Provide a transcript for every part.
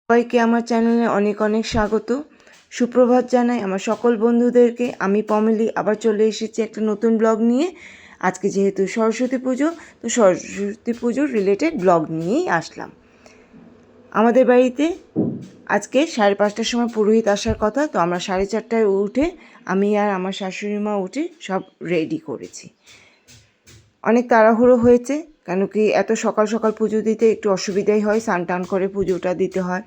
সবাইকে আমার চ্যানেলে অনেক অনেক স্বাগত। সুপ্রভাত জানাই আমার সকল বন্ধুদেরকে। আমি পমেলি আবার চলে এসেছি একটা নতুন ব্লগ নিয়ে। আজকে যেহেতু সরস্বতী পুজো, তো সরস্বতী পুজোর রিলেটেড ব্লগ নিয়েই আসলাম। আমাদের বাড়িতে আজকে 5:30টার সময় পুরোহিত আসার কথা, তো আমরা 4:30টায় উঠে আমি আর আমার শাশুড়ি মা উঠে সব রেডি করেছি। অনেক তাড়াহুড়ো হয়েছে, কেন কি এত সকাল সকাল পুজো দিতে একটু অসুবিধাই হয়, স্নান টান করে পুজোটা দিতে হয়।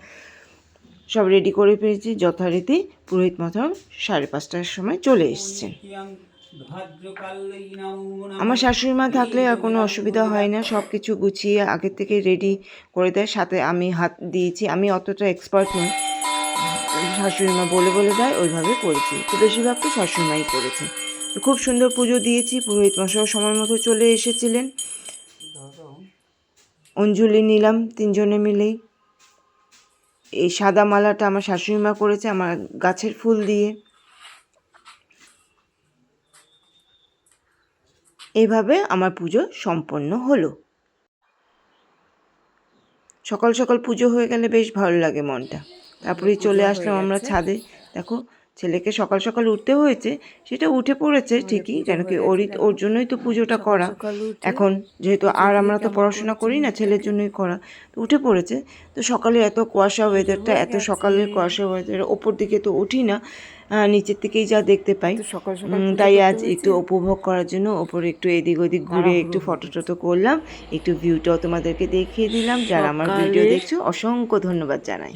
সব রেডি করে পেয়েছি যথারীতি। পুরোহিত মশাই 5:30টার সময় চলে এসছেন। আমার শাশুড়ি মা থাকলে আর কোনো অসুবিধা হয় না, সব কিছু গুছিয়ে আগের থেকে রেডি করে দেয়, সাথে আমি হাত দিয়েছি। আমি অতটা এক্সপার্ট নই, শাশুড়ি মা বলে বলে দেয়, ওইভাবে করেছি। তো বেশিরভাগ তো শাশুড়ি মাই করেছে। তো খুব সুন্দর পুজো দিয়েছি। পুরোহিত মশাইও সময় মতো চলে এসেছিলেন। অঞ্জলি নিলাম 3জনে মিলেই। এই সাদা মালাটা আমার শাশুড়ি মা করেছে আমার গাছের ফুল দিয়ে। এইভাবে আমার পুজো সম্পন্ন হলো। সকাল সকাল পুজো হয়ে গেলে বেশ ভালো লাগে মনটা। তারপরে চলে আসলাম আমরা ছাদে। দেখো, ছেলেকে সকাল সকাল উঠতে হয়েছে, সেটা উঠে পড়েছে ঠিকই, কেন কি ওর জন্যই তো পুজোটা করা। এখন যেহেতু আর আমরা তো পড়াশোনা করি না, ছেলের জন্যই করা, তো উঠে পড়েছে। তো সকালে এত কুয়াশা ওয়েদারটা, এত সকালের কুয়াশা ওয়েদার, ওপর দিকে তো উঠি না, নিচের থেকেই যা দেখতে পাই। তাই আজ একটু উপভোগ করার জন্য ওপরে একটু এদিক ওদিক ঘুরে একটু ফটো টটো করলাম, একটু ভিউটাও তোমাদেরকে দেখিয়ে দিলাম। যারা আমার ভিডিও দেখছো অসংখ্য ধন্যবাদ জানাই।